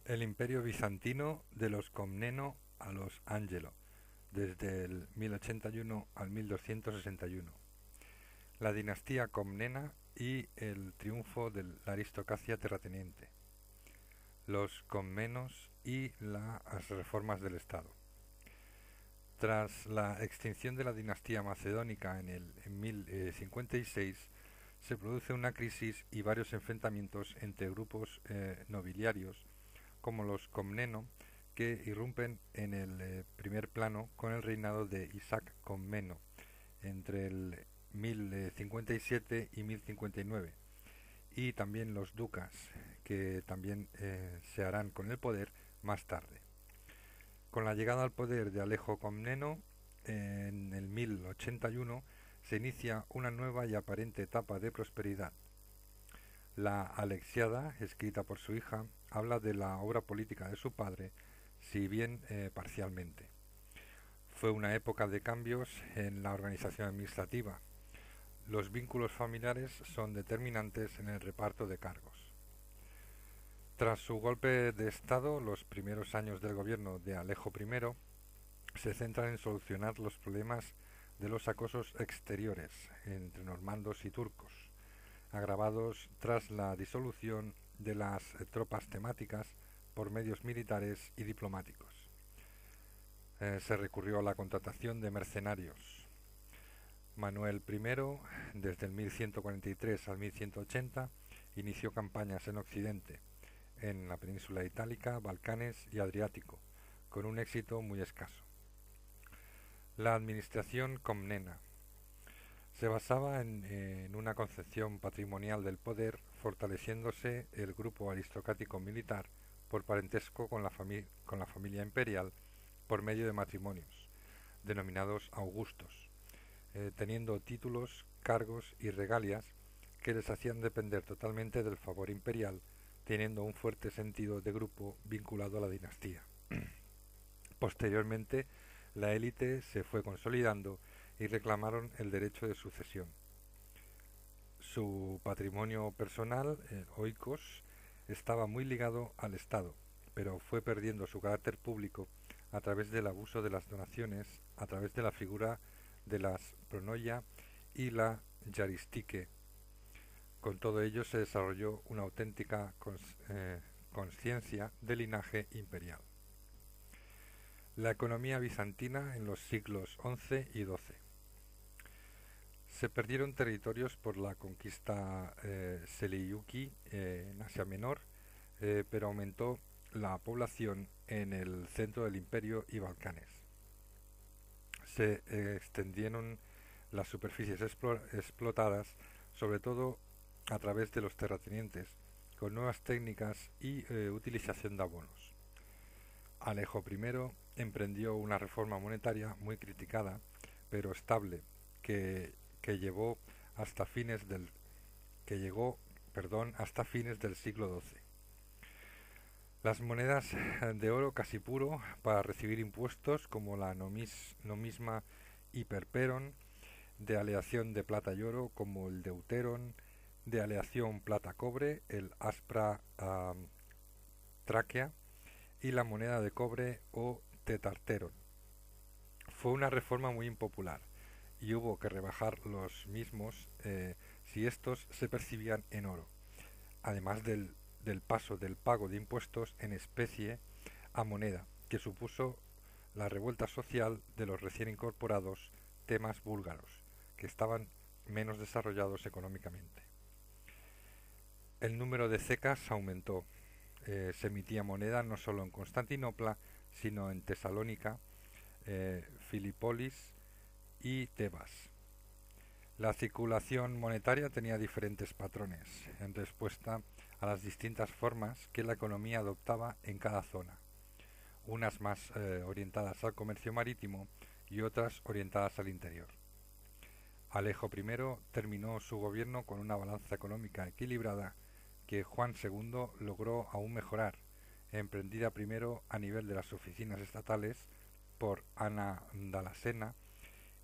El imperio bizantino de los Comneno a los Angelo, desde el 1081 al 1261. La dinastía Comnena y el triunfo de la aristocracia terrateniente. Los Comnenos y las reformas del Estado. Tras la extinción de la dinastía macedónica en 1056, se produce una crisis y varios enfrentamientos entre grupos nobiliarios como los Comneno, que irrumpen en el primer plano con el reinado de Isaac Comneno entre el 1057 y 1059, y también los ducas, que también se harán con el poder más tarde. Con la llegada al poder de Alejo Comneno en el 1081 se inicia una nueva y aparente etapa de prosperidad. La Alexiada, escrita por su hija, habla de la obra política de su padre, si bien parcialmente. Fue una época de cambios en la organización administrativa. Los vínculos familiares son determinantes en el reparto de cargos. Tras su golpe de Estado, los primeros años del gobierno de Alejo I se centran en solucionar los problemas de los acosos exteriores entre normandos y turcos, agravados tras la disolución de las tropas temáticas por medios militares y diplomáticos. Se recurrió a la contratación de mercenarios. Manuel I, desde el 1143 al 1180, inició campañas en Occidente, en la península itálica, Balcanes y Adriático, con un éxito muy escaso. La administración comnena se basaba en una concepción patrimonial del poder, fortaleciéndose el grupo aristocrático militar por parentesco con la familia imperial por medio de matrimonios, denominados augustos, teniendo títulos, cargos y regalias que les hacían depender totalmente del favor imperial, teniendo un fuerte sentido de grupo vinculado a la dinastía. Posteriormente, la élite se fue consolidando y reclamaron el derecho de sucesión. Su patrimonio personal, oikos, estaba muy ligado al Estado, pero fue perdiendo su carácter público a través del abuso de las donaciones, a través de la figura de las pronoia y la yaristique. Con todo ello se desarrolló una auténtica conciencia de linaje imperial. La economía bizantina en los siglos XI y XII. Se perdieron territorios por la conquista Seleuki en Asia Menor, pero aumentó la población en el centro del imperio y Balcanes. Se extendieron las superficies explotadas, sobre todo a través de los terratenientes, con nuevas técnicas y utilización de abonos. Alejo I emprendió una reforma monetaria muy criticada, pero estable, que llegó hasta fines del siglo XII. Las monedas de oro casi puro para recibir impuestos, como la nomisma hiperperon, de aleación de plata y oro, como el deuteron, de aleación plata-cobre, el aspra tráquea, y la moneda de cobre o tetarteron. Fue una reforma muy impopular y hubo que rebajar los mismos si estos se percibían en oro, además del paso del pago de impuestos en especie a moneda, que supuso la revuelta social de los recién incorporados temas búlgaros, que estaban menos desarrollados económicamente. El número de cecas aumentó. Se emitía moneda no solo en Constantinopla, sino en Tesalónica, Filipolis y Tebas. La circulación monetaria tenía diferentes patrones, en respuesta a las distintas formas que la economía adoptaba en cada zona, unas más orientadas al comercio marítimo y otras orientadas al interior. Alejo I terminó su gobierno con una balanza económica equilibrada que Juan II logró aún mejorar, emprendida primero a nivel de las oficinas estatales por Ana Dalasena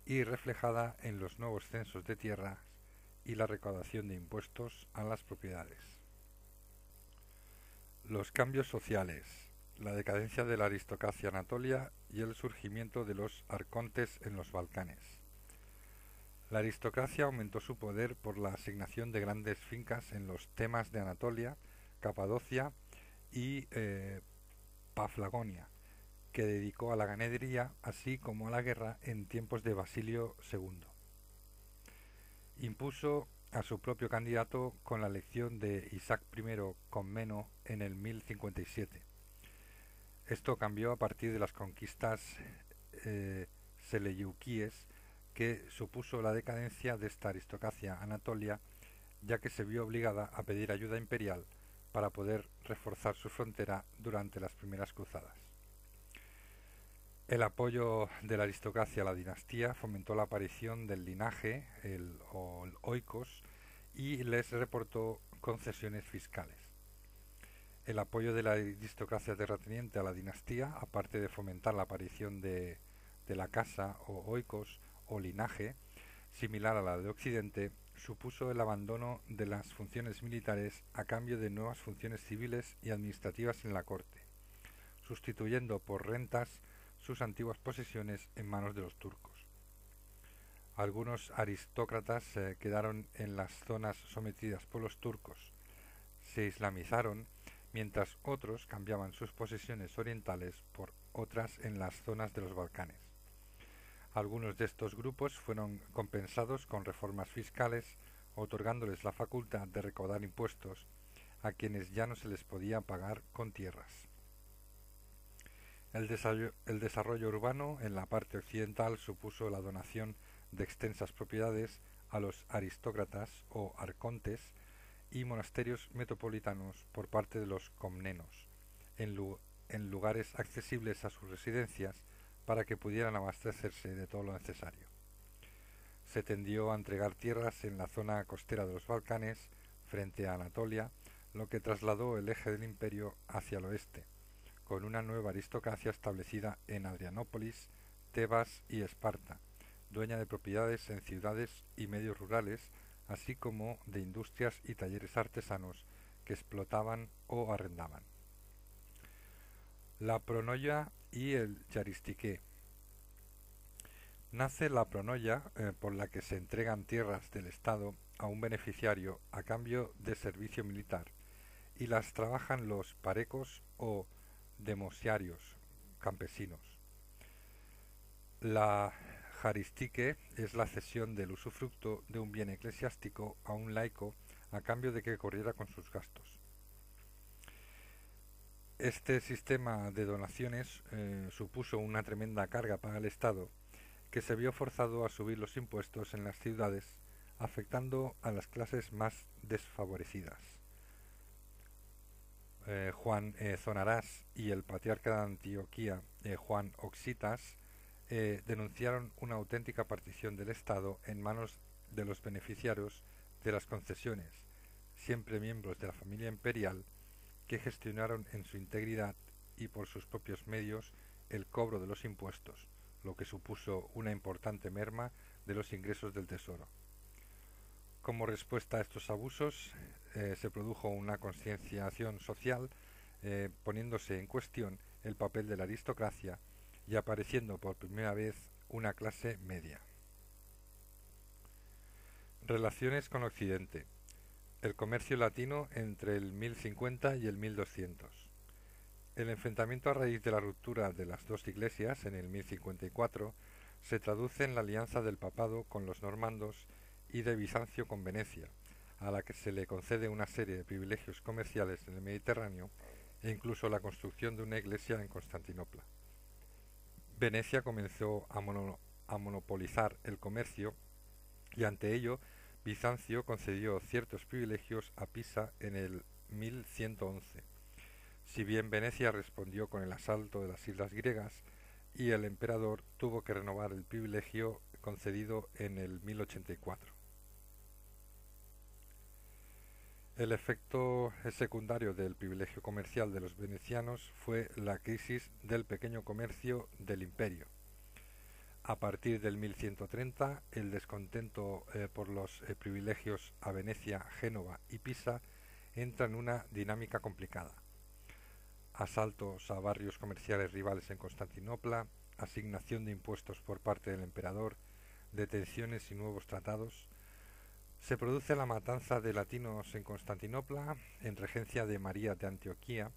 y reflejada en los nuevos censos de tierras y la recaudación de impuestos a las propiedades. Los cambios sociales, la decadencia de la aristocracia anatolia y el surgimiento de los arcontes en los Balcanes. La aristocracia aumentó su poder por la asignación de grandes fincas en los temas de Anatolia, Capadocia y Paflagonia, que dedicó a la ganadería así como a la guerra en tiempos de Basilio II. Impuso a su propio candidato con la elección de Isaac I Comneno en el 1057. Esto cambió a partir de las conquistas seleyukíes, que supuso la decadencia de esta aristocracia anatolia, ya que se vio obligada a pedir ayuda imperial para poder reforzar su frontera durante las primeras cruzadas. El apoyo de la aristocracia a la dinastía fomentó la aparición del linaje, el oikos, y les reportó concesiones fiscales. El apoyo de la aristocracia terrateniente a la dinastía, aparte de fomentar la aparición de la casa o oikos o linaje, similar a la de Occidente, supuso el abandono de las funciones militares a cambio de nuevas funciones civiles y administrativas en la corte, sustituyendo por rentas sus antiguas posesiones en manos de los turcos. Algunos aristócratas quedaron en las zonas sometidas por los turcos, se islamizaron, mientras otros cambiaban sus posesiones orientales por otras en las zonas de los Balcanes. Algunos de estos grupos fueron compensados con reformas fiscales, otorgándoles la facultad de recaudar impuestos a quienes ya no se les podía pagar con tierras. El desarrollo urbano en la parte occidental supuso la donación de extensas propiedades a los aristócratas o arcontes y monasterios metropolitanos por parte de los comnenos, en lugares accesibles a sus residencias para que pudieran abastecerse de todo lo necesario. Se tendió a entregar tierras en la zona costera de los Balcanes, frente a Anatolia, lo que trasladó el eje del imperio hacia el oeste, con una nueva aristocracia establecida en Adrianópolis, Tebas y Esparta, dueña de propiedades en ciudades y medios rurales, así como de industrias y talleres artesanos que explotaban o arrendaban. La pronoia y el yaristique. Nace la pronoia, por la que se entregan tierras del Estado a un beneficiario a cambio de servicio militar, y las trabajan los parecos o demosiarios, campesinos. La jaristique es la cesión del usufructo de un bien eclesiástico a un laico a cambio de que corriera con sus gastos. Este sistema de donaciones supuso una tremenda carga para el Estado, que se vio forzado a subir los impuestos en las ciudades, afectando a las clases más desfavorecidas. Juan Zonarás y el patriarca de Antioquía, Juan Oxitas, denunciaron una auténtica partición del Estado en manos de los beneficiarios de las concesiones, siempre miembros de la familia imperial, que gestionaron en su integridad y por sus propios medios el cobro de los impuestos, lo que supuso una importante merma de los ingresos del tesoro. Como respuesta a estos abusos, se produjo una concienciación social, poniéndose en cuestión el papel de la aristocracia y apareciendo por primera vez una clase media. Relaciones con Occidente. El comercio latino entre el 1050 y el 1200. El enfrentamiento a raíz de la ruptura de las dos iglesias en el 1054 se traduce en la alianza del papado con los normandos y de Bizancio con Venecia, a la que se le concede una serie de privilegios comerciales en el Mediterráneo e incluso la construcción de una iglesia en Constantinopla. Venecia comenzó a monopolizar el comercio y ante ello Bizancio concedió ciertos privilegios a Pisa en el 1111. Si bien Venecia respondió con el asalto de las islas griegas y el emperador tuvo que renovar el privilegio concedido en el 1084. El efecto secundario del privilegio comercial de los venecianos fue la crisis del pequeño comercio del imperio. A partir del 1130, el descontento por los privilegios a Venecia, Génova y Pisa entra en una dinámica complicada. asaltos a barrios comerciales rivales en Constantinopla, asignación de impuestos por parte del emperador, detenciones y nuevos tratados. Se produce la matanza de latinos en Constantinopla en regencia de María de Antioquía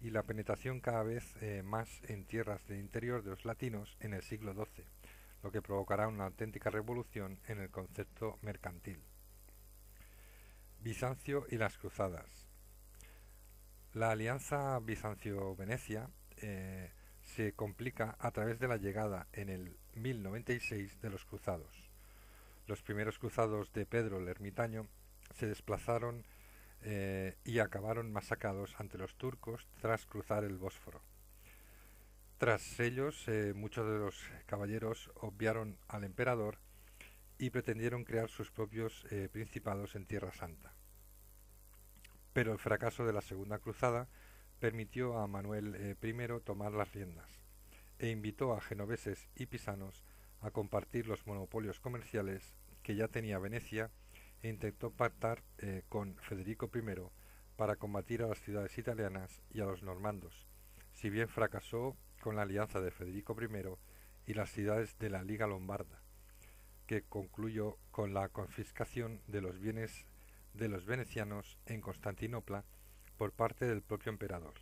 y la penetración cada vez más en tierras del interior de los latinos en el siglo XII, lo que provocará una auténtica revolución en el concepto mercantil. Bizancio y las cruzadas. La alianza Bizancio-Venecia se complica a través de la llegada en el 1096 de los cruzados. Los primeros cruzados de Pedro el Ermitaño se desplazaron y acabaron masacrados ante los turcos tras cruzar el Bósforo. Tras ellos, muchos de los caballeros obviaron al emperador y pretendieron crear sus propios principados en Tierra Santa. Pero el fracaso de la Segunda Cruzada permitió a Manuel I tomar las riendas e invitó a genoveses y pisanos a compartir los monopolios comerciales que ya tenía Venecia e intentó pactar con Federico I para combatir a las ciudades italianas y a los normandos, si bien fracasó con la alianza de Federico I y las ciudades de la Liga Lombarda, que concluyó con la confiscación de los bienes de los venecianos en Constantinopla por parte del propio emperador.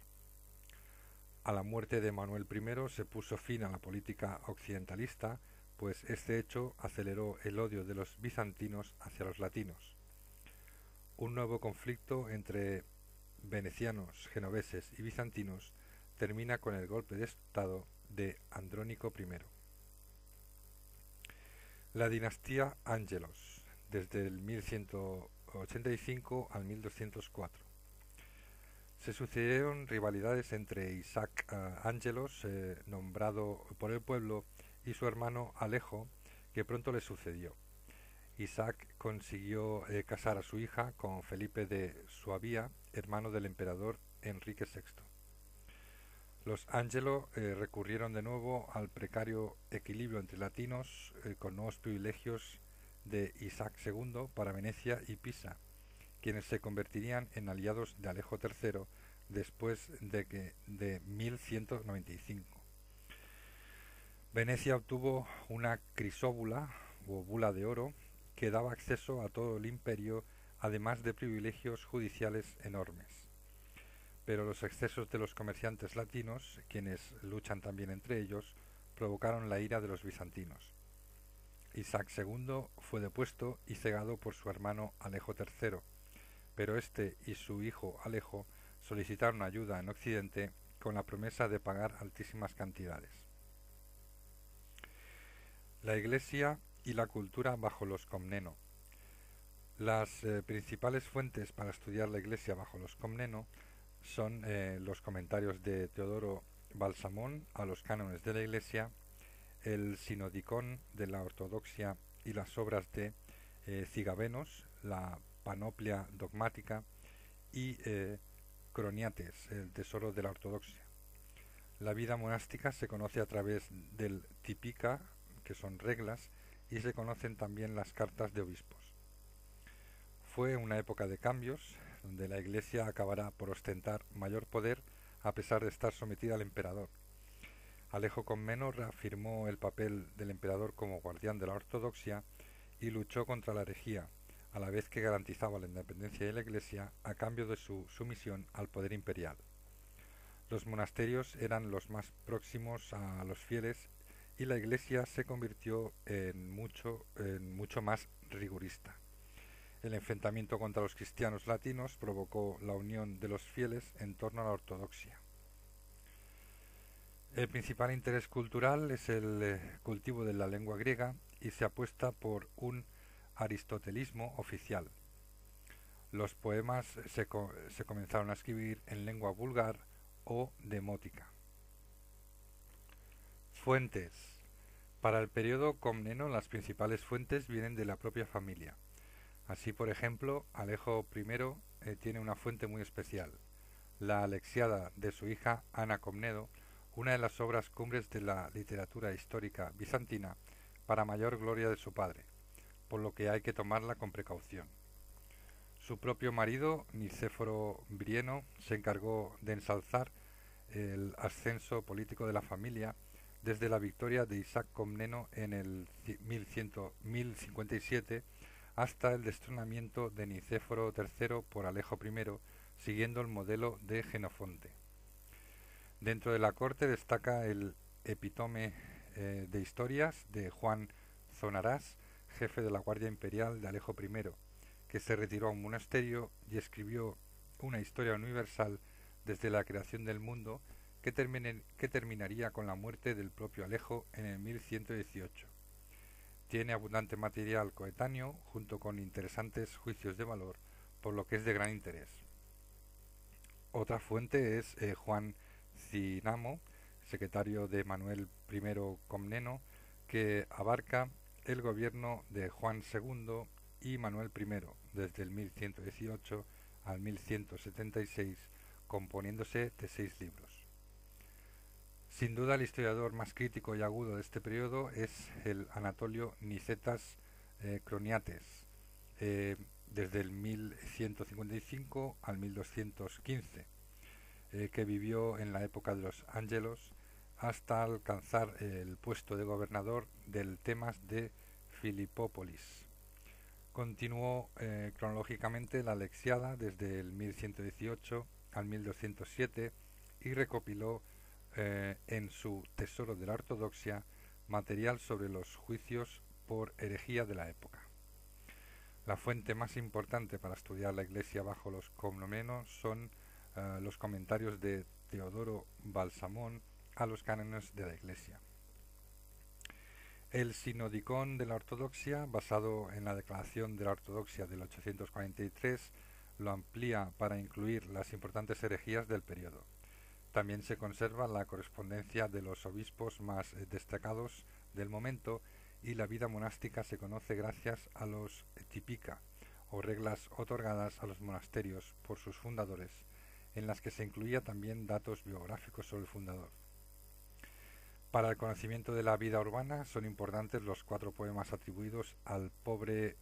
A la muerte de Manuel I se puso fin a la política occidentalista, pues este hecho aceleró el odio de los bizantinos hacia los latinos. Un nuevo conflicto entre venecianos, genoveses y bizantinos termina con el golpe de estado de Andrónico I. La dinastía Ángelos, desde el 1185 al 1204. Se sucedieron rivalidades entre Isaac Ángelos, nombrado por el pueblo, y su hermano Alejo, que pronto le sucedió. Isaac consiguió casar a su hija con Felipe de Suabia, hermano del emperador Enrique VI. Los Ángelo recurrieron de nuevo al precario equilibrio entre latinos con nuevos privilegios de Isaac II para Venecia y Pisa, quienes se convertirían en aliados de Alejo III después de 1195. Venecia obtuvo una crisóbula o bula de oro que daba acceso a todo el imperio, además de privilegios judiciales enormes. Pero los excesos de los comerciantes latinos, quienes luchan también entre ellos, provocaron la ira de los bizantinos. Isaac II fue depuesto y cegado por su hermano Alejo III, pero este y su hijo Alejo solicitaron ayuda en Occidente con la promesa de pagar altísimas cantidades. La Iglesia y la cultura bajo los Comneno. Las principales fuentes para estudiar la Iglesia bajo los Comneno son los comentarios de Teodoro Balsamón a los cánones de la Iglesia, el Sinodicón de la Ortodoxia y las obras de Cigavenos, la Panoplia Dogmática, y Croniates, el Tesoro de la Ortodoxia. La vida monástica se conoce a través del Tipica, que son reglas, y se conocen también las cartas de obispos. Fue una época de cambios, donde la Iglesia acabará por ostentar mayor poder a pesar de estar sometida al emperador. Alejo Comneno reafirmó el papel del emperador como guardián de la ortodoxia y luchó contra la herejía, a la vez que garantizaba la independencia de la Iglesia a cambio de su sumisión al poder imperial. Los monasterios eran los más próximos a los fieles y la Iglesia se convirtió en mucho más rigorista. El enfrentamiento contra los cristianos latinos provocó la unión de los fieles en torno a la ortodoxia. El principal interés cultural es el cultivo de la lengua griega y se apuesta por un aristotelismo oficial. Los poemas se comenzaron a escribir en lengua vulgar o demótica. Fuentes. Para el periodo comneno las principales fuentes vienen de la propia familia. Así, por ejemplo, Alejo I tiene una fuente muy especial, la Alexiada de su hija Ana Comnedo, una de las obras cumbres de la literatura histórica bizantina, para mayor gloria de su padre, por lo que hay que tomarla con precaución. Su propio marido, Nicéforo Brieno, se encargó de ensalzar el ascenso político de la familia desde la victoria de Isaac Comneno en el 1057 hasta el destronamiento de Nicéforo III por Alejo I, siguiendo el modelo de Jenofonte. Dentro de la corte destaca el epítome de historias de Juan Zonarás, jefe de la Guardia Imperial de Alejo I, que se retiró a un monasterio y escribió una historia universal desde la creación del mundo que terminaría con la muerte del propio Alejo en el 1118. Tiene abundante material coetáneo junto con interesantes juicios de valor, por lo que es de gran interés. Otra fuente es Juan Cinamo, secretario de Manuel I Comneno, que abarca el gobierno de Juan II y Manuel I desde el 1118 al 1176, componiéndose de 6 libros. Sin duda el historiador más crítico y agudo de este periodo es el Anatolio Nicetas Croniates, desde el 1155 al 1215, que vivió en la época de los Ángelos hasta alcanzar el puesto de gobernador del Temas de Filipópolis. Continuó cronológicamente la Alexiada desde el 1118 al 1207 y recopiló en su Tesoro de la Ortodoxia material sobre los juicios por herejía de la época. La fuente más importante para estudiar la Iglesia bajo los Comnenos son los comentarios de Teodoro Balsamón a los cánones de la Iglesia. El Sinodicón de la Ortodoxia, basado en la Declaración de la Ortodoxia del 843, lo amplía para incluir las importantes herejías del periodo. También se conserva la correspondencia de los obispos más destacados del momento y la vida monástica se conoce gracias a los tipica, o reglas otorgadas a los monasterios por sus fundadores, en las que se incluía también datos biográficos sobre el fundador. Para el conocimiento de la vida urbana son importantes los 4 poemas atribuidos al pobre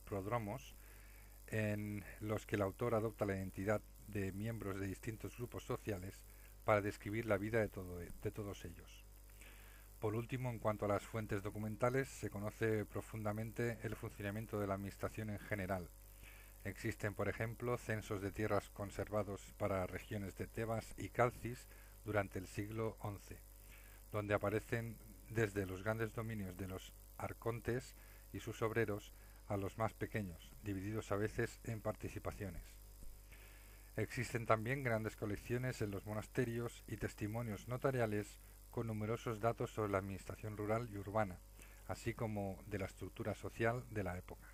Prodromos, en los que el autor adopta la identidad de miembros de distintos grupos sociales para describir la vida de todos ellos. Por último, en cuanto a las fuentes documentales, se conoce profundamente el funcionamiento de la administración en general. Existen, por ejemplo, censos de tierras conservados para regiones de Tebas y Calcis durante el siglo XI, donde aparecen desde los grandes dominios de los arcontes y sus obreros a los más pequeños, divididos a veces en participaciones. Existen también grandes colecciones en los monasterios y testimonios notariales con numerosos datos sobre la administración rural y urbana, así como de la estructura social de la época.